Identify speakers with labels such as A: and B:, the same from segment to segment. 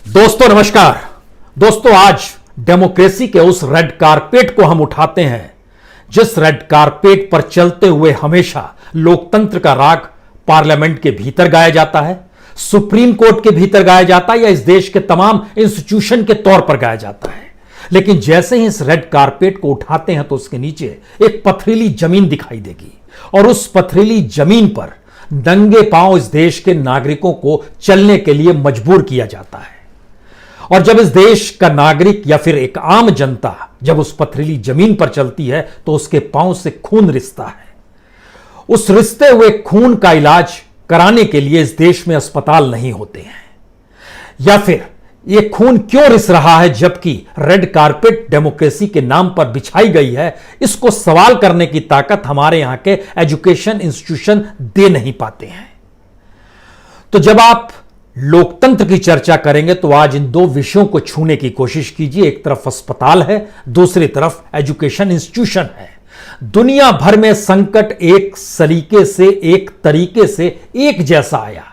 A: दोस्तों नमस्कार। दोस्तों आज डेमोक्रेसी के उस रेड कारपेट को हम उठाते हैं जिस रेड कारपेट पर चलते हुए हमेशा लोकतंत्र का राग पार्लियामेंट के भीतर गाया जाता है, सुप्रीम कोर्ट के भीतर गाया जाता है या इस देश के तमाम इंस्टीट्यूशन के तौर पर गाया जाता है। लेकिन जैसे ही इस रेड कारपेट को उठाते हैं तो उसके नीचे एक पथरीली जमीन दिखाई देगी और उस पथरीली जमीन पर नंगे पांव इस देश के नागरिकों को चलने के लिए मजबूर किया जाता है। और जब इस देश का नागरिक या फिर एक आम जनता जब उस पथरीली जमीन पर चलती है तो उसके पांव से खून रिसता है। उस रिसते हुए खून का इलाज कराने के लिए इस देश में अस्पताल नहीं होते हैं। या फिर यह खून क्यों रिस रहा है जबकि रेड कारपेट डेमोक्रेसी के नाम पर बिछाई गई है, इसको सवाल करने की ताकत हमारे यहां के एजुकेशन इंस्टीट्यूशन दे नहीं पाते हैं। तो जब आप लोकतंत्र की चर्चा करेंगे तो आज इन दो विषयों को छूने की कोशिश कीजिए। एक तरफ अस्पताल है, दूसरी तरफ एजुकेशन इंस्टीट्यूशन है। दुनिया भर में संकट एक तरीके से एक जैसा आया,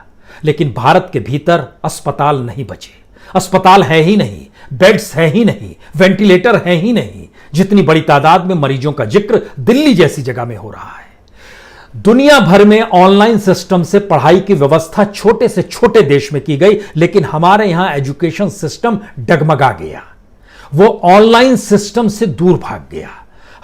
A: लेकिन भारत के भीतर अस्पताल नहीं बचे। अस्पताल है ही नहीं, बेड्स है ही नहीं, वेंटिलेटर है ही नहीं। जितनी बड़ी तादाद में मरीजों का जिक्र दिल्ली जैसी जगह में हो रहा है। दुनिया भर में ऑनलाइन सिस्टम से पढ़ाई की व्यवस्था छोटे से छोटे देश में की गई, लेकिन हमारे यहां एजुकेशन सिस्टम डगमगा गया। वो ऑनलाइन सिस्टम से दूर भाग गया।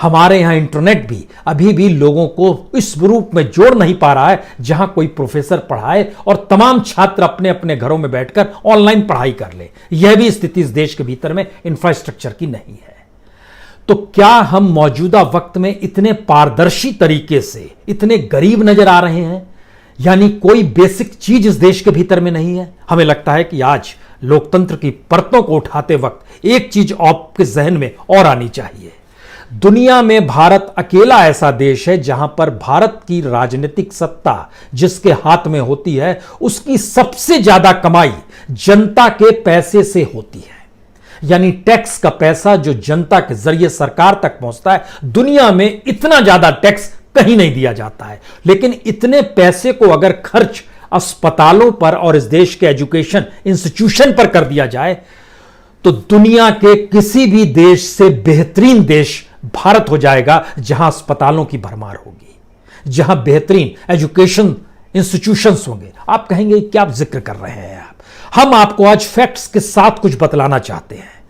A: हमारे यहां इंटरनेट भी अभी भी लोगों को इस रूप में जोड़ नहीं पा रहा है जहां कोई प्रोफेसर पढ़ाए और तमाम छात्र अपने अपने घरों में बैठकर ऑनलाइन पढ़ाई कर ले। यह भी स्थिति इस देश के भीतर में इंफ्रास्ट्रक्चर की नहीं है। तो क्या हम मौजूदा वक्त में इतने पारदर्शी तरीके से इतने गरीब नजर आ रहे हैं? यानी कोई बेसिक चीज इस देश के भीतर में नहीं है। हमें लगता है कि आज लोकतंत्र की परतों को उठाते वक्त एक चीज आपके जहन में और आनी चाहिए। दुनिया में भारत अकेला ऐसा देश है जहां पर भारत की राजनीतिक सत्ता जिसके हाथ में होती है उसकी सबसे ज्यादा कमाई जनता के पैसे से होती है। यानी टैक्स का पैसा जो जनता के जरिए सरकार तक पहुंचता है। दुनिया में इतना ज्यादा टैक्स कहीं नहीं दिया जाता है। लेकिन इतने पैसे को अगर खर्च अस्पतालों पर और इस देश के एजुकेशन इंस्टीट्यूशन पर कर दिया जाए तो दुनिया के किसी भी देश से बेहतरीन देश भारत हो जाएगा, जहां अस्पतालों की भरमार होगी, जहां बेहतरीन एजुकेशन इंस्टीट्यूशंस होंगे। आप कहेंगे क्या जिक्र कर रहे हैं आप? हम आपको आज फैक्ट्स के साथ कुछ बतलाना चाहते हैं,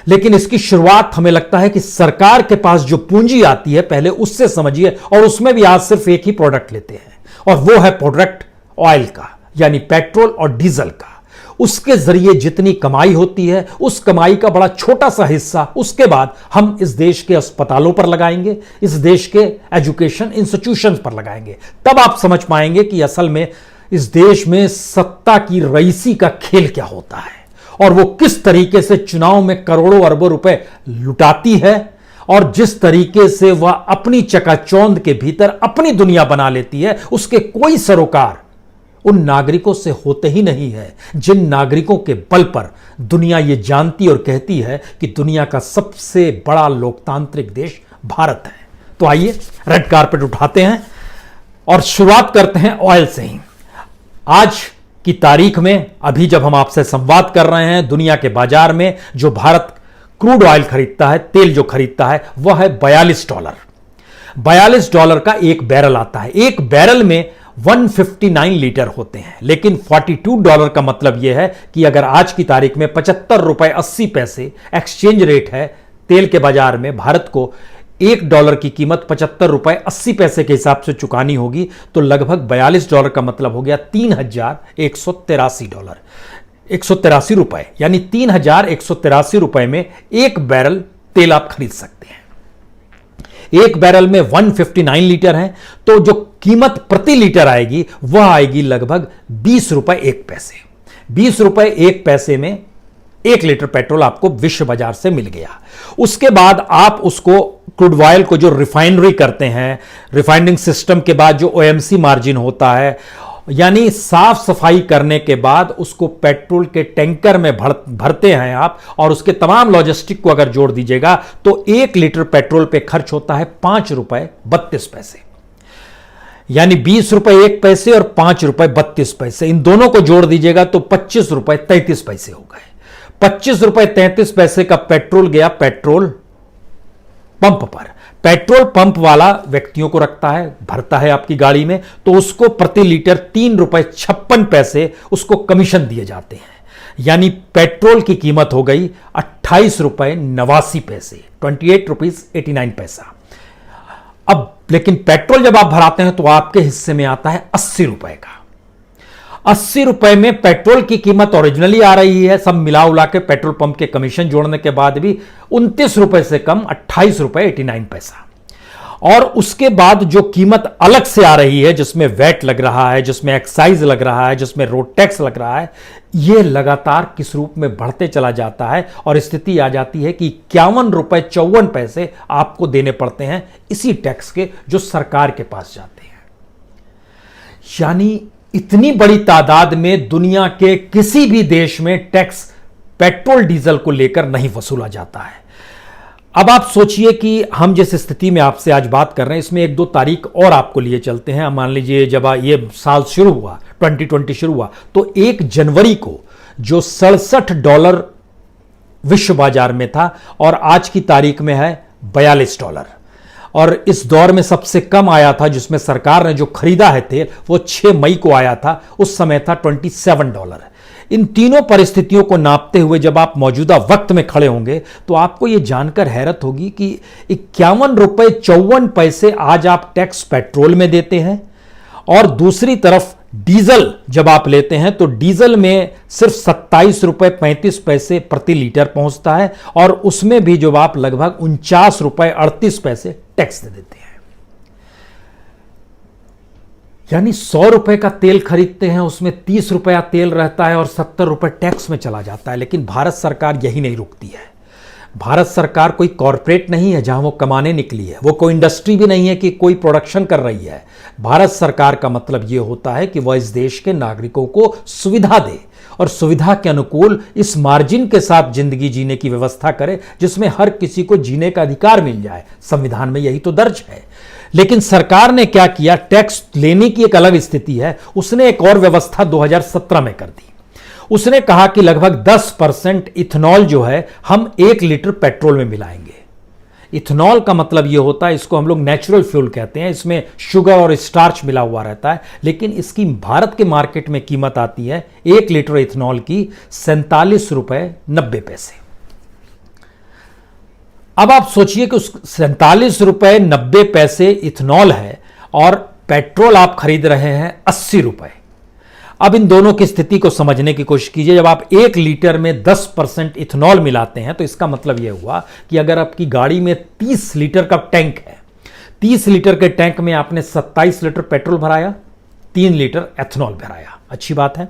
A: लेकिन इसकी शुरुआत हमें लगता है कि सरकार के पास जो पूंजी आती है पहले उससे समझिए। और उसमें भी आज सिर्फ एक ही प्रोडक्ट लेते हैं और वो है प्रोडक्ट ऑयल का, यानी पेट्रोल और डीजल का। उसके जरिए जितनी कमाई होती है उस कमाई का बड़ा छोटा सा हिस्सा उसके बाद हम इस देश के अस्पतालों पर लगाएंगे, इस देश के एजुकेशन इंस्टीट्यूशंस पर लगाएंगे। तब आप समझ पाएंगे कि असल में इस देश में सत्ता की रईसी का खेल क्या होता है और वो किस तरीके से चुनाव में करोड़ों अरबों रुपए लुटाती है और जिस तरीके से वह अपनी चकाचौंध के भीतर अपनी दुनिया बना लेती है। उसके कोई सरोकार उन नागरिकों से होते ही नहीं है जिन नागरिकों के बल पर दुनिया ये जानती और कहती है कि दुनिया का सबसे बड़ा लोकतांत्रिक देश भारत है। तो आइए रेड कारपेट उठाते हैं और शुरुआत करते हैं ऑयल से ही। आज की तारीख में अभी जब हम आपसे संवाद कर रहे हैं, दुनिया के बाजार में जो भारत क्रूड ऑयल खरीदता है, तेल जो खरीदता है, वह है $42। $42 का एक बैरल आता है। एक बैरल में 159 लीटर होते हैं, लेकिन $42 का मतलब यह है कि अगर आज की तारीख में $75.80 एक्सचेंज रेट है तेल के बाजार में, भारत को $1 की कीमत $75.80 के हिसाब से चुकानी होगी, तो लगभग $42 का मतलब हो गया $3183। 183 रुपए, यानी $3183 में एक बैरल तेल आप खरीद सकते हैं। एक बैरल में 159 लीटर है, तो जो कीमत प्रति लीटर आएगी वह आएगी लगभग ₹20.01। ₹20.01 में 1 लीटर पेट्रोल आपको विश्व बाजार से मिल गया। उसके बाद आप उसको क्रूड ऑयल को जो रिफाइनरी करते हैं, रिफाइनिंग सिस्टम के बाद जो ओएमसी मार्जिन होता है, यानी साफ सफाई करने के बाद उसको पेट्रोल के टैंकर में भरते हैं आप, और उसके तमाम लॉजिस्टिक को अगर जोड़ दीजिएगा तो 1 लीटर पेट्रोल पे खर्च होता है ₹5.32। यानी ₹20.01 और ₹5.32, इन दोनों को जोड़ दीजिएगा तो ₹25.33 हो गए। ₹25.33 का पेट्रोल गया पेट्रोल पंप पर। पेट्रोल पंप वाला व्यक्तियों को रखता है, भरता है आपकी गाड़ी में, तो उसको प्रति लीटर ₹3.56 उसको कमीशन दिए जाते हैं। यानी पेट्रोल की कीमत हो गई ₹28.89, ₹28.89। अब लेकिन पेट्रोल जब आप भराते हैं तो आपके हिस्से में आता है ₹80 का। ₹80 में पेट्रोल की कीमत ओरिजिनली आ रही है, सब मिला उला के पेट्रोल पंप के कमीशन जोड़ने के बाद भी ₹29 से कम ₹28.89। और उसके बाद जो कीमत अलग से आ रही है, जिसमें वैट लग रहा है, जिसमें एक्साइज लग रहा है, जिसमें रोड टैक्स लग रहा है, यह लगातार किस रूप में बढ़ते चला जाता है और स्थिति आ जाती है कि ₹51.54 आपको देने पड़ते हैं इसी टैक्स के, जो सरकार के पास जाते हैं। यानी इतनी बड़ी तादाद में दुनिया के किसी भी देश में टैक्स पेट्रोल डीजल को लेकर नहीं वसूला जाता है। अब आप सोचिए कि हम जिस स्थिति में आपसे आज बात कर रहे हैं, इसमें 1-2 तारीख और आपको लिए चलते हैं। मान लीजिए जब ये साल शुरू हुआ, 2020 शुरू हुआ, तो 1 जनवरी को जो $67 विश्व बाजार में था और आज की तारीख में है $42। और इस दौर में सबसे कम आया था, जिसमें सरकार ने जो खरीदा है तेल, वो 6 मई को आया था, उस समय था $27। इन तीनों परिस्थितियों को नापते हुए जब आप मौजूदा वक्त में खड़े होंगे तो आपको यह जानकर हैरत होगी कि ₹51.54 आज आप टैक्स पेट्रोल में देते हैं, और दूसरी तरफ डीजल जब आप लेते हैं तो डीजल में सिर्फ ₹27.35 प्रति लीटर पहुंचता है, और उसमें भी जो आप लगभग ₹49.38 टैक्स दे देते हैं। यानी ₹100 का तेल खरीदते हैं, उसमें ₹30 तेल रहता है और ₹70 टैक्स में चला जाता है। लेकिन भारत सरकार यही नहीं रुकती है। भारत सरकार कोई कॉरपोरेट नहीं है जहां वो कमाने निकली है, वो कोई इंडस्ट्री भी नहीं है कि कोई प्रोडक्शन कर रही है। भारत सरकार का मतलब ये होता है कि वह इस देश के नागरिकों को सुविधा दे और सुविधा के अनुकूल इस मार्जिन के साथ जिंदगी जीने की व्यवस्था करे, जिसमें हर किसी को जीने का अधिकार मिल जाए। संविधान में यही तो दर्ज है। लेकिन सरकार ने क्या किया, टैक्स लेने की एक अलग स्थिति है, उसने एक और व्यवस्था 2017 में कर दी। उसने कहा कि लगभग 10% इथेनॉल जो है हम 1 लीटर पेट्रोल में मिलाएंगे। इथेनॉल का मतलब यह होता है, इसको हम लोग नेचुरल फ्यूल कहते हैं, इसमें शुगर और स्टार्च मिला हुआ रहता है। लेकिन इसकी भारत के मार्केट में कीमत आती है 1 लीटर इथेनॉल की ₹47.90। अब आप सोचिए कि उस ₹47.90 इथेनॉल है और पेट्रोल आप खरीद रहे हैं ₹80। अब इन दोनों की स्थिति को समझने की कोशिश कीजिए। जब आप 1 लीटर में 10% इथेनॉल मिलाते हैं तो इसका मतलब यह हुआ कि अगर आपकी गाड़ी में 30 लीटर का टैंक है, 30 लीटर के टैंक में आपने 27 लीटर पेट्रोल भराया, 3 लीटर एथेनॉल भराया। अच्छी बात है।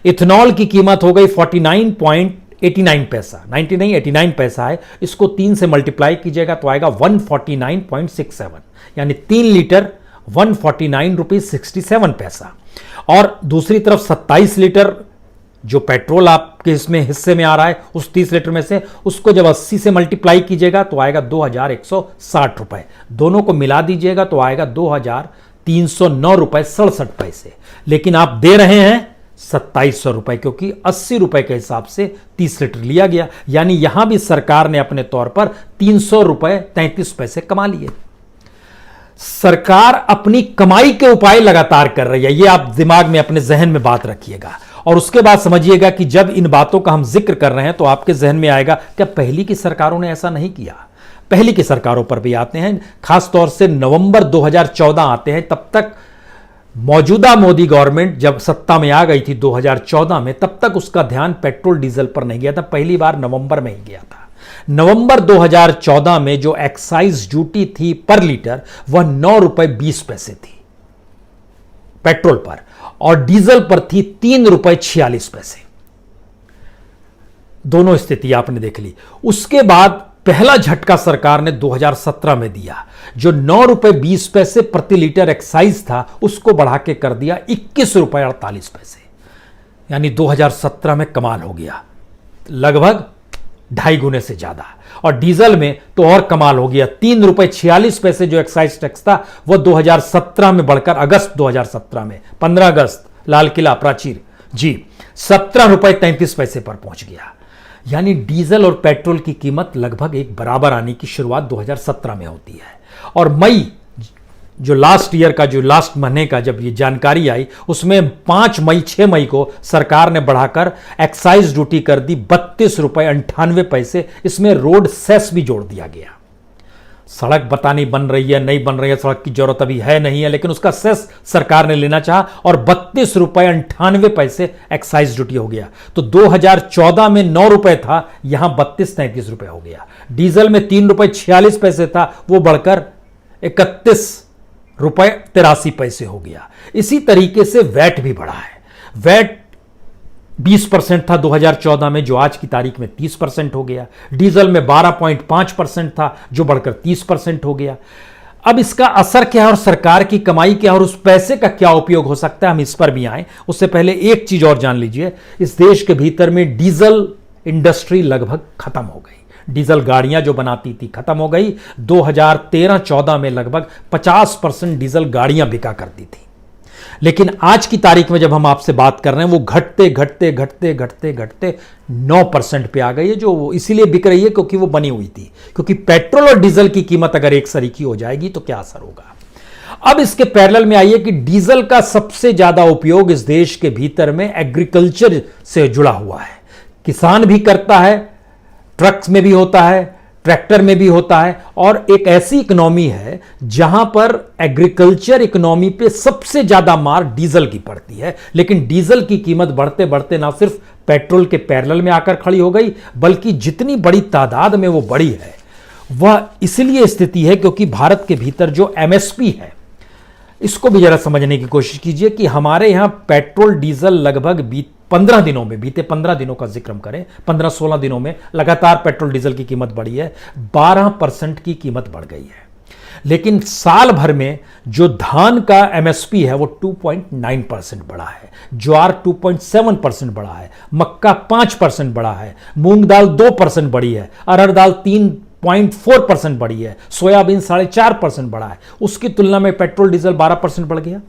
A: इथेनॉल की कीमत हो गई 49.89 पैसा, 90 नहीं 89 पैसा है। इसको 3 से मल्टीप्लाई कीजिएगा तो आएगा 149.67, यानी 3 लीटर ₹149.67। और दूसरी तरफ 27 लीटर जो पेट्रोल आपके इसमें हिस्से में आ रहा है, उस 30 लीटर में से उसको जब 80 से मल्टीप्लाई कीजिएगा तो आएगा ₹2160। दोनों को मिला दीजिएगा तो आएगा ₹2309.67। लेकिन आप दे रहे हैं ₹2700, क्योंकि ₹80 के हिसाब से 30 लीटर लिया गया। यानी यहां भी सरकार ने अपने तौर पर ₹300.33 कमा लिए। सरकार अपनी कमाई के उपाय लगातार कर रही है, यह आप दिमाग में अपने जहन में बात रखिएगा। और उसके बाद समझिएगा कि जब इन बातों का हम जिक्र कर रहे हैं तो आपके जहन में आएगा क्या पहली की सरकारों ने ऐसा नहीं किया। पहली की सरकारों पर भी आते हैं, खासतौर से नवंबर 2014 आते हैं। तब तक मौजूदा मोदी गवर्नमेंट जब सत्ता में आ गई थी 2014 में, तब तक उसका ध्यान पेट्रोल डीजल पर नहीं गया था। पहली बार नवंबर में ही गया था। नवंबर 2014 में जो एक्साइज ड्यूटी थी पर लीटर, वह ₹9.20 थी पेट्रोल पर, और डीजल पर थी ₹3.46। दोनों स्थिति आपने देख ली। उसके बाद पहला झटका सरकार ने 2017 में दिया, जो ₹9.20 प्रति लीटर एक्साइज था उसको बढ़ा के कर दिया ₹21.48। यानी 2017 में कमाल हो गया, लगभग 2.5 गुने से ज्यादा। और डीजल में तो और कमाल हो गया, ₹3.46 जो एक्साइज टैक्स था वह 2017 में बढ़कर अगस्त 2017 में 15 अगस्त लाल किला प्राचीर जी ₹17.33 पर पहुंच गया। यानी डीजल और पेट्रोल की कीमत लगभग एक बराबर आने की शुरुआत 2017 में होती है। और मई जो लास्ट महीने का जब ये जानकारी आई, उसमें 6 मई को सरकार ने बढ़ाकर एक्साइज ड्यूटी कर दी 32 रुपए 98 पैसे। इसमें रोड सेस भी जोड़ दिया गया। सड़क पता नहीं बन रही है नहीं बन रही है, सड़क की जरूरत अभी है नहीं है, लेकिन उसका सेस सरकार ने लेना चाहा और 32 रुपए 98 पैसे एक्साइज ड्यूटी हो गया। तो 2014 में 9 रुपए था, यहां 32-33 रुपए हो गया। डीजल में 3 रुपए 46 पैसे था, वो बढ़कर 31 रुपए 83 पैसे हो गया। इसी तरीके से वैट भी बढ़ा है। वैट 20% था 2014 में, जो आज की तारीख में 30% हो गया। डीजल में 12.5% था, जो बढ़कर 30% हो गया। अब इसका असर क्या है और सरकार की कमाई क्या है और उस पैसे का क्या उपयोग हो सकता है, हम इस पर भी आए। उससे पहले एक चीज और जान लीजिए, इस देश के भीतर में डीजल इंडस्ट्री लगभग खत्म हो गई। डीजल गाड़ियां जो बनाती थी खत्म हो गई। 2013-14 में लगभग 50% डीजल गाड़ियां बिका करती थी। लेकिन आज की तारीख में जब हम आपसे बात कर रहे हैं, वो घटते घटते घटते घटते घटते 9% पे आ गई है। जो इसीलिए बिक रही है क्योंकि वो बनी हुई थी। क्योंकि पेट्रोल और डीजल की कीमत अगर एक सरीकी हो जाएगी तो क्या असर होगा। अब इसके पैरेलल में आइए कि डीजल का सबसे ज्यादा उपयोग इस देश के भीतर में एग्रीकल्चर से जुड़ा हुआ है। किसान भी करता है, ट्रक्स में भी होता है, ट्रैक्टर में भी होता है। और एक ऐसी इकोनॉमी है जहां पर एग्रीकल्चर इकोनॉमी पे सबसे ज्यादा मार डीजल की पड़ती है। लेकिन डीजल की कीमत बढ़ते बढ़ते ना सिर्फ पेट्रोल के पैरेलल में आकर खड़ी हो गई, बल्कि जितनी बड़ी तादाद में वो बढ़ी है वह इसलिए स्थिति है क्योंकि भारत के भीतर जो एमएसपी है, इसको भी जरा समझने की कोशिश कीजिए कि हमारे यहां पेट्रोल डीजल लगभग बीते 15 दिनों का जिक्र करें, 15-16 दिनों में लगातार पेट्रोल डीजल की कीमत बढ़ी है। 12% की कीमत बढ़ गई है। लेकिन साल भर में जो धान का एमएसपी है वो 2.9% बढ़ा है, ज्वार 2.7% बढ़ा है, मक्का 5% बढ़ा है, मूंग दाल 2% बढ़ी है, अरहर दाल 3.4% बढ़ी है, सोयाबीन 4.5% बढ़ा है। उसकी तुलना में पेट्रोल डीजल 12% बढ़ गया।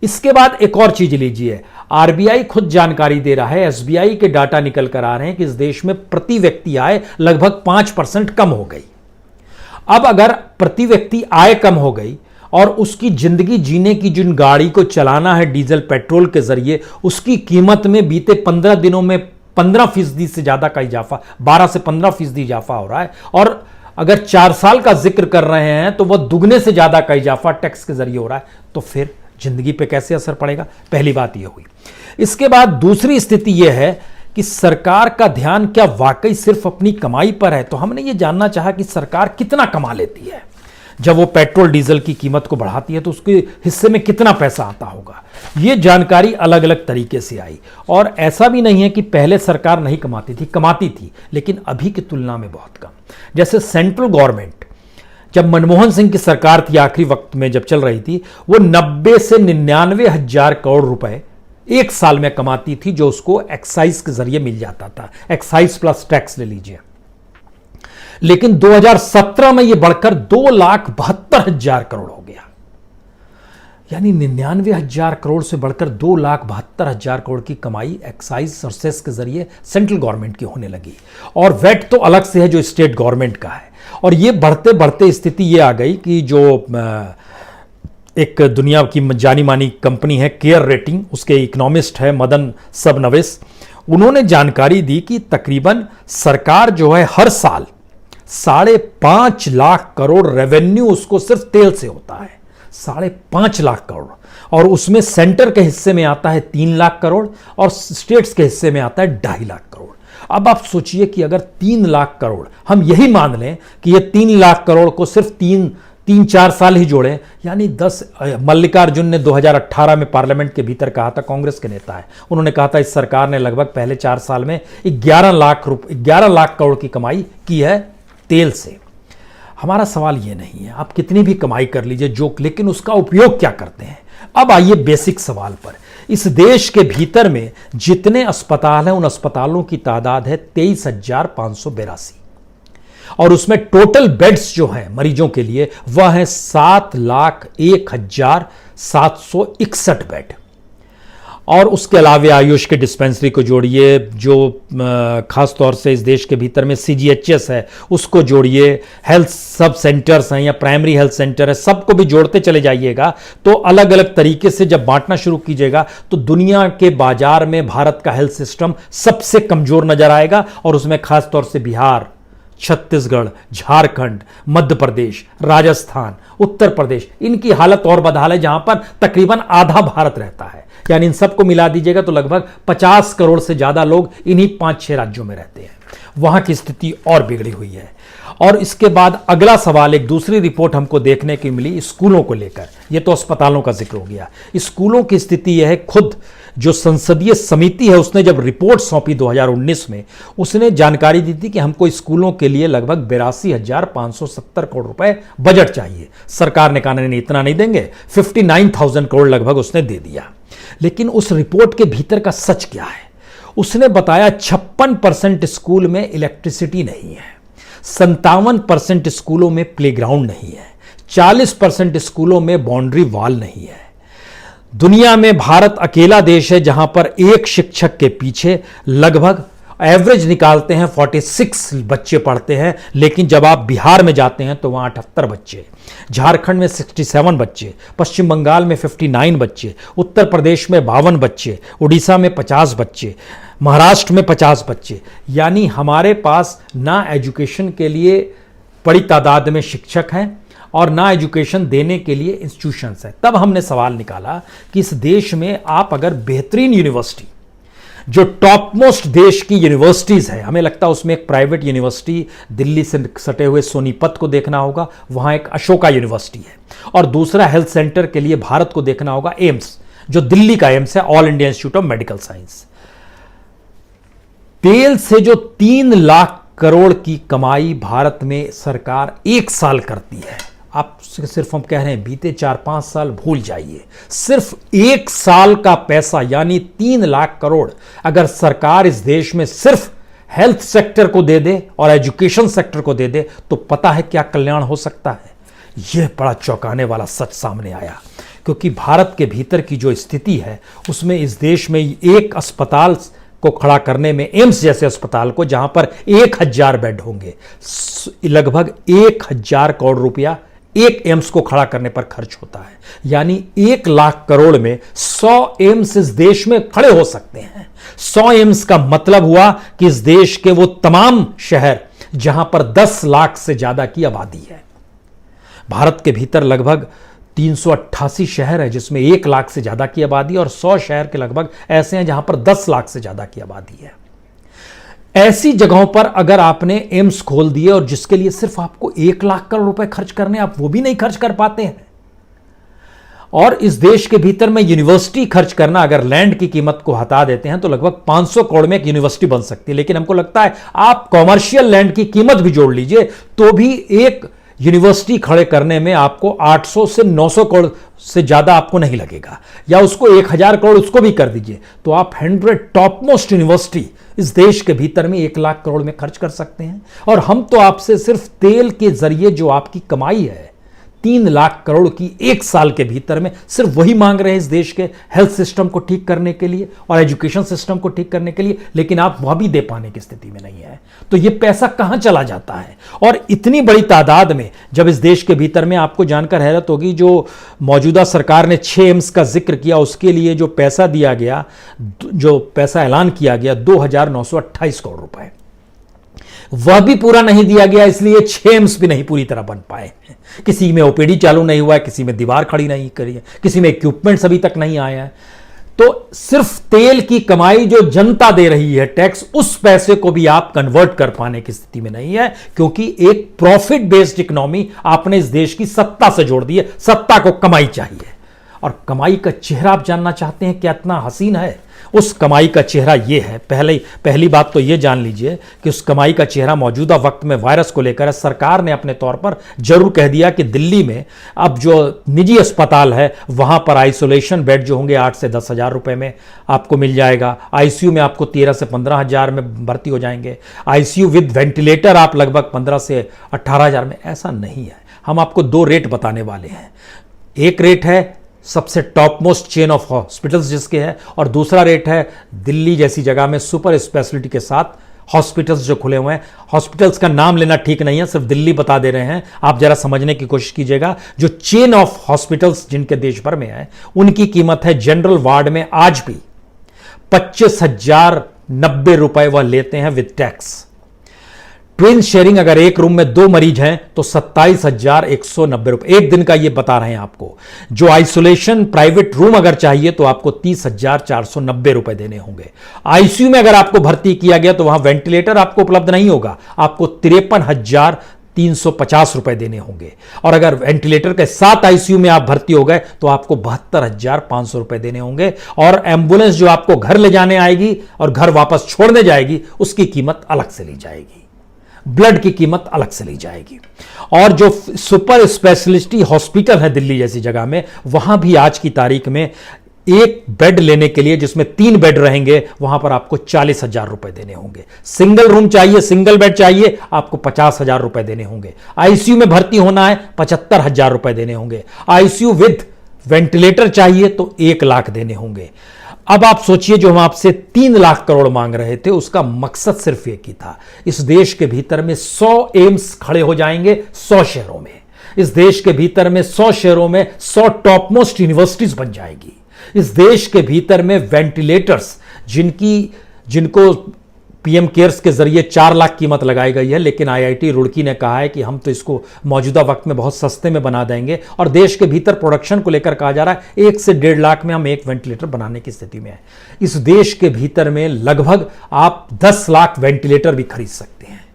A: इसके बाद एक और चीज लीजिए, आरबीआई खुद जानकारी दे रहा है, एसबीआई के डाटा निकल कर आ रहे हैं कि इस देश में प्रति व्यक्ति आय लगभग 5% कम हो गई। अब अगर प्रति व्यक्ति आय कम हो गई और उसकी जिंदगी जीने की जिन गाड़ी को चलाना है डीजल पेट्रोल के जरिए, उसकी कीमत में बीते 15 दिनों में 15% से ज्यादा का इजाफा, 12 से 15% इजाफा हो रहा है। और अगर 4 साल का जिक्र कर रहे हैं तो वह दुगने से ज्यादा का इजाफा टैक्स के जरिए हो रहा है। तो फिर जिंदगी पे कैसे असर पड़ेगा, पहली बात यह हुई। इसके बाद दूसरी स्थिति यह है कि सरकार का ध्यान क्या वाकई सिर्फ अपनी कमाई पर है। तो हमने ये जानना चाहा कि सरकार कितना कमा लेती है जब वो पेट्रोल डीजल की कीमत को बढ़ाती है, तो उसके हिस्से में कितना पैसा आता होगा। ये जानकारी अलग अलग तरीके से आई। और ऐसा भी नहीं है कि पहले सरकार नहीं कमाती थी, कमाती थी, लेकिन अभी की तुलना में बहुत कम। जैसे सेंट्रल गवर्नमेंट जब मनमोहन सिंह की सरकार थी, आखिरी वक्त में जब चल रही थी, वो 90 से 99 हजार करोड़ रुपए एक साल में कमाती थी, जो उसको एक्साइज के जरिए मिल जाता था। एक्साइज प्लस टैक्स ले लीजिए। लेकिन 2017 में यह बढ़कर 2,72,000 करोड़ हो गया। यानी 99,000 करोड़ से बढ़कर 2,72,000 करोड़ की कमाई एक्साइज और सेस के जरिए सेंट्रल गवर्नमेंट की होने लगी। और वेट तो अलग से है जो स्टेट गवर्नमेंट का है। और ये बढ़ते बढ़ते स्थिति ये आ गई कि जो एक दुनिया की जानी मानी कंपनी है केयर रेटिंग, उसके इकोनॉमिस्ट है मदन सबनवेस, उन्होंने जानकारी दी कि तकरीबन सरकार जो है हर साल 5.5 लाख करोड़ रेवेन्यू उसको सिर्फ तेल से होता है। 5.5 लाख करोड़। और उसमें सेंटर के हिस्से में आता है 3 लाख करोड़ और स्टेट्स के हिस्से में आता है 2.5 लाख करोड़। अब आप सोचिए कि अगर 3 लाख करोड़, हम यही मान लें कि ये 3 लाख करोड़ को सिर्फ 3-4 साल ही जोड़े, यानी 10। मल्लिकार्जुन ने 2018 में पार्लियामेंट के भीतर कहा था, कांग्रेस के नेता है, उन्होंने कहा था इस सरकार ने लगभग पहले 4 साल में 11 लाख करोड़ की कमाई की है तेल से। हमारा सवाल ये नहीं है आप कितनी भी कमाई कर लीजिए लेकिन उसका उपयोग क्या करते हैं। अब आइए बेसिक सवाल पर। इस देश के भीतर में जितने अस्पताल हैं, उन अस्पतालों की तादाद है 23,582 और उसमें टोटल बेड्स जो हैं मरीजों के लिए वह है 7,01,761 बेड। और उसके अलावा आयुष के डिस्पेंसरी को जोड़िए, जो खास तौर से इस देश के भीतर में CGHS है उसको जोड़िए, हेल्थ सब सेंटर्स हैं या प्राइमरी हेल्थ सेंटर है, सबको भी जोड़ते चले जाइएगा। तो अलग अलग तरीके से जब बांटना शुरू कीजिएगा तो दुनिया के बाजार में भारत का हेल्थ सिस्टम सबसे कमजोर नजर आएगा, और उसमें खास तौर से बिहार, छत्तीसगढ़, झारखंड, मध्य प्रदेश, राजस्थान, उत्तर प्रदेश, इनकी हालत और बदहाल है, जहां पर तकरीबन आधा भारत रहता है। यानी इन सबको मिला दीजिएगा तो लगभग 50 करोड़ से ज्यादा लोग इन्हीं 5-6 राज्यों में रहते हैं। वहां की स्थिति और बिगड़ी हुई है। और इसके बाद अगला सवाल, एक दूसरी रिपोर्ट हमको देखने की मिली स्कूलों को लेकर। यह तो अस्पतालों का जिक्र हो गया, स्कूलों की स्थिति यह है। खुद जो संसदीय समिति है उसने जब रिपोर्ट सौंपी 2019 में, उसने जानकारी दी थी कि हमको स्कूलों के लिए लगभग 82,570 करोड़ रुपए बजट चाहिए। सरकार ने कहा नहीं, इतना नहीं देंगे, 59,000 करोड़ लगभग उसने दे दिया। लेकिन उस रिपोर्ट के भीतर का सच क्या है? उसने बताया 56% स्कूल में इलेक्ट्रिसिटी नहीं है, 57% स्कूलों में प्लेग्राउंड नहीं है, 40% स्कूलों में बाउंड्री वॉल नहीं है। दुनिया में भारत अकेला देश है जहां पर एक शिक्षक के पीछे लगभग एवरेज निकालते हैं 46 बच्चे पढ़ते हैं, लेकिन जब आप बिहार में जाते हैं तो वहां 78 बच्चे, झारखंड में 67 बच्चे, पश्चिम बंगाल में 59 बच्चे, उत्तर प्रदेश में 52 बच्चे, उड़ीसा में 50 बच्चे, महाराष्ट्र में 50 बच्चे। यानी हमारे पास ना एजुकेशन के लिए बड़ी तादाद में शिक्षक हैं और ना एजुकेशन देने के लिए इंस्टीट्यूशंस हैं। तब हमने सवाल निकाला कि इस देश में आप अगर बेहतरीन यूनिवर्सिटी, जो टॉप मोस्ट देश की यूनिवर्सिटीज है, हमें लगता है उसमें एक प्राइवेट यूनिवर्सिटी दिल्ली से सटे हुए सोनीपत को देखना होगा, वहां एक अशोका यूनिवर्सिटी है, और दूसरा हेल्थ सेंटर के लिए भारत को देखना होगा एम्स, जो दिल्ली का एम्स है, all India institute of medical science. तेल से जो 3 लाख करोड़ की कमाई भारत में सरकार एक साल करती है, आप सिर्फ हम कह रहे हैं बीते 4-5 साल भूल जाइए, सिर्फ एक साल का पैसा यानी 3 लाख करोड़ अगर सरकार इस देश में सिर्फ हेल्थ सेक्टर को दे दे और एजुकेशन सेक्टर को दे दे तो पता है क्या कल्याण हो सकता है। यह बड़ा चौंकाने वाला सच सामने आया, क्योंकि भारत के भीतर की जो स्थिति है उसमें इस देश में एक अस्पताल को खड़ा करने में, एम्स जैसे अस्पताल को जहां पर 1000 बेड होंगे, लगभग 1000 करोड़ रुपया एक एम्स को खड़ा करने पर खर्च होता है। यानी 1 लाख करोड़ में 100 एम्स इस देश में खड़े हो सकते हैं। 100 एम्स का मतलब हुआ कि इस देश के वो तमाम शहर जहां पर 10 लाख से ज्यादा की आबादी है। भारत के भीतर लगभग 388 शहर है जिसमें 1 लाख से ज्यादा की आबादी, और 100 शहर के लगभग ऐसे हैं जहां पर 10 लाख से ज्यादा की आबादी है। ऐसी जगहों पर अगर आपने एम्स खोल दिए और जिसके लिए सिर्फ आपको 1 लाख करोड़ रुपए खर्च करने, आप वो भी नहीं खर्च कर पाते हैं। और इस देश के भीतर में यूनिवर्सिटी खर्च करना, अगर लैंड की कीमत को हटा देते हैं तो लगभग 500 करोड़ में एक यूनिवर्सिटी बन सकती है। लेकिन हमको लगता है आप कॉमर्शियल लैंड की कीमत भी जोड़ लीजिए तो भी एक यूनिवर्सिटी खड़े करने में आपको 800 से 900 करोड़ से ज्यादा आपको नहीं लगेगा, या उसको 1000 करोड़ उसको भी कर दीजिए तो आप 100 टॉप मोस्ट यूनिवर्सिटी इस देश के भीतर में 1 लाख करोड़ में खर्च कर सकते हैं। और हम तो आपसे सिर्फ तेल के जरिए जो आपकी कमाई है 3 लाख करोड़ की 1 साल के भीतर में, सिर्फ वही मांग रहे हैं इस देश के हेल्थ सिस्टम को ठीक करने के लिए और एजुकेशन सिस्टम को ठीक करने के लिए, लेकिन आप वह भी दे पाने की स्थिति में नहीं है। तो यह पैसा कहां चला जाता है? और इतनी बड़ी तादाद में जब इस देश के भीतर में, आपको जानकर हैरत होगी, जो मौजूदा सरकार ने 6 एम्स का जिक्र किया उसके लिए जो पैसा दिया गया, जो पैसा ऐलान किया गया 2,928 करोड़ रुपए, वह भी पूरा नहीं दिया गया, इसलिए 6 एम्स भी नहीं पूरी तरह बन पाए। किसी में ओपीडी चालू नहीं हुआ है, किसी में दीवार खड़ी नहीं करी है, किसी में इक्विपमेंट्स अभी तक नहीं आया है। तो सिर्फ तेल की कमाई जो जनता दे रही है टैक्स, उस पैसे को भी आप कन्वर्ट कर पाने की स्थिति में नहीं है, क्योंकि एक प्रॉफिट बेस्ड इकोनॉमी आपने इस देश की सत्ता से जोड़ दी है। सत्ता को कमाई चाहिए, और कमाई का चेहरा आप जानना चाहते हैं क्या इतना हसीन है? उस कमाई का चेहरा ये है। पहली बात तो ये जान लीजिए कि उस कमाई का चेहरा मौजूदा वक्त में वायरस को लेकर है। सरकार ने अपने तौर पर जरूर कह दिया कि दिल्ली में अब जो निजी अस्पताल है वहां पर आइसोलेशन बेड जो होंगे 8 से 10 हजार रुपए में आपको मिल जाएगा। आईसीयू में आपको 13 से 15 हजार में भर्ती हो जाएंगे। आईसीयू विद वेंटिलेटर आप लगभग 15 से 18 हजार में। ऐसा नहीं है। हम आपको 2 रेट बताने वाले हैं। एक रेट है सबसे top most chain of hospitals जिसके है, और दूसरा रेट है दिल्ली जैसी जगह में सुपर स्पेशलिटी के साथ हॉस्पिटल्स जो खुले हुए हैं। हॉस्पिटल्स का नाम लेना ठीक नहीं है, सिर्फ दिल्ली बता दे रहे हैं, आप जरा समझने की कोशिश कीजिएगा। जो चेन ऑफ हॉस्पिटल्स जिनके देश भर में है, उनकी कीमत है जनरल वार्ड में आज भी 25,090 रुपए वह लेते हैं विद टैक्स। ट्विन शेयरिंग अगर एक रूम में 2 मरीज हैं तो 27,190 रुपए एक दिन का, ये बता रहे हैं आपको। जो आइसोलेशन प्राइवेट रूम अगर चाहिए तो आपको 30,490 रुपए देने होंगे। आईसीयू में अगर आपको भर्ती किया गया तो वहां वेंटिलेटर आपको उपलब्ध नहीं होगा, आपको 53,350 रुपए देने होंगे। और अगर वेंटिलेटर के साथ आईसीयू में आप भर्ती हो गए तो आपको 72,500 रुपए देने होंगे। और एंबुलेंस जो आपको घर ले जाने आएगी और घर वापस छोड़ने जाएगी, उसकी कीमत अलग से ली जाएगी। ब्लड की कीमत अलग से ली जाएगी। और जो सुपर स्पेशलिटी हॉस्पिटल है दिल्ली जैसी जगह में, वहां भी आज की तारीख में एक बेड लेने के लिए, जिसमें 3 बेड रहेंगे, वहां पर आपको 40,000 रुपए देने होंगे। सिंगल रूम चाहिए, सिंगल बेड चाहिए, आपको 50,000 रुपए देने होंगे। आईसीयू में भर्ती होना है, 75,000 रुपए देने होंगे। आईसीयू विद वेंटिलेटर चाहिए तो 1 लाख देने होंगे। अब आप सोचिए, जो हम आपसे 3 लाख करोड़ मांग रहे थे, उसका मकसद सिर्फ एक ही था, इस देश के भीतर में 100 एम्स खड़े हो जाएंगे 100 शहरों में। इस देश के भीतर में 100 शहरों में 100 टॉप मोस्ट यूनिवर्सिटीज बन जाएगी। इस देश के भीतर में वेंटिलेटर्स जिनको पीएम केयर्स के जरिए 4 लाख कीमत लगाई गई है, लेकिन आईआईटी रुड़की ने कहा है कि हम तो इसको मौजूदा वक्त में बहुत सस्ते में बना देंगे। और देश के भीतर प्रोडक्शन को लेकर कहा जा रहा है 1 से 1.5 लाख में हम एक वेंटिलेटर बनाने की स्थिति में है। इस देश के भीतर में लगभग आप 10 लाख वेंटिलेटर भी खरीद सकते हैं।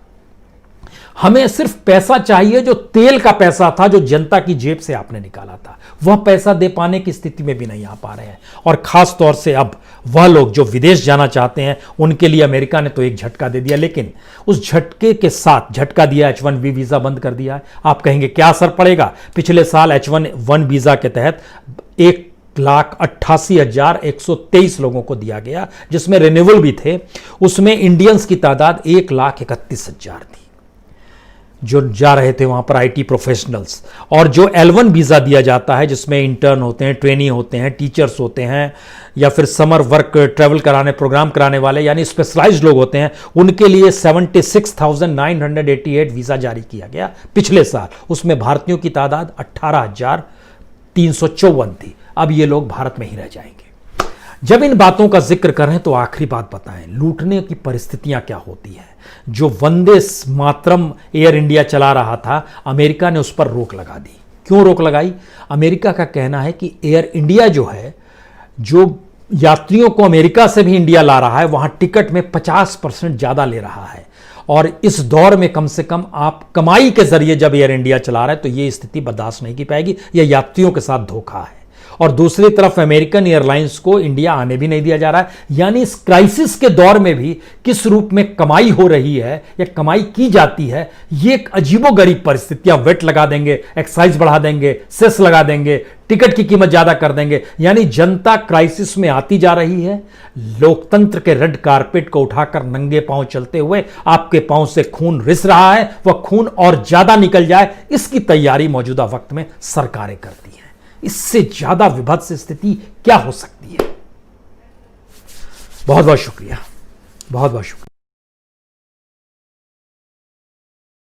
A: हमें सिर्फ पैसा चाहिए, जो तेल का पैसा था जो जनता की जेब से आपने निकाला था, वह पैसा दे पाने की स्थिति में भी नहीं आ पा रहे हैं। और खास तौर से अब वह लोग जो विदेश जाना चाहते हैं, उनके लिए अमेरिका ने तो एक झटका दे दिया, लेकिन उस झटके के साथ झटका दिया, H1B वीजा बंद कर दिया है। आप कहेंगे क्या असर पड़ेगा? पिछले साल H1 वीजा के तहत 1,88,123 लोगों को दिया गया, जिसमें रिन्यूअल भी थे। उसमें इंडियंस की तादाद 1,31,000 थी जो जा रहे थे वहां पर, आईटी प्रोफेशनल्स। और जो L1 वीजा दिया जाता है, जिसमें इंटर्न होते हैं, ट्रेनी होते हैं, टीचर्स होते हैं, या फिर समर वर्क ट्रैवल कराने, प्रोग्राम कराने वाले, यानी स्पेशलाइज्ड लोग होते हैं, उनके लिए 76,988 वीजा जारी किया गया पिछले साल। उसमें भारतीयों की तादाद 18,354 थी। अब ये लोग भारत में ही रह जाएंगे। जब इन बातों का जिक्र करें तो आखिरी बात बताएं, लूटने की परिस्थितियां क्या होती है। जो वंदे मातरम एयर इंडिया चला रहा था, अमेरिका ने उस पर रोक लगा दी। क्यों रोक लगाई? अमेरिका का कहना है कि एयर इंडिया जो है, जो यात्रियों को अमेरिका से भी इंडिया ला रहा है, वहां टिकट में 50% ज्यादा ले रहा है। और इस दौर में कम से कम आप कमाई के जरिए जब एयर इंडिया चला रहे हैं तो यह स्थिति बर्दाश्त नहीं की पाएगी। यह यात्रियों के साथ धोखा है। और दूसरी तरफ अमेरिकन एयरलाइंस को इंडिया आने भी नहीं दिया जा रहा है। यानी इस क्राइसिस के दौर में भी किस रूप में कमाई हो रही है या कमाई की जाती है, ये एक अजीबोगरीब परिस्थितियां। वेट लगा देंगे, एक्साइज बढ़ा देंगे, सेस लगा देंगे, टिकट की कीमत ज्यादा कर देंगे। यानी जनता क्राइसिस में आती जा रही है। लोकतंत्र के रेड कारपेट को उठाकर नंगे पांव चलते हुए आपके पांव से खून रिस रहा है, वह खून और ज्यादा निकल जाए, इसकी तैयारी मौजूदा वक्त में सरकारें करती हैं। इससे ज्यादा विभत्स स्थिति क्या हो सकती है? बहुत बहुत शुक्रिया, बहुत बहुत शुक्रिया।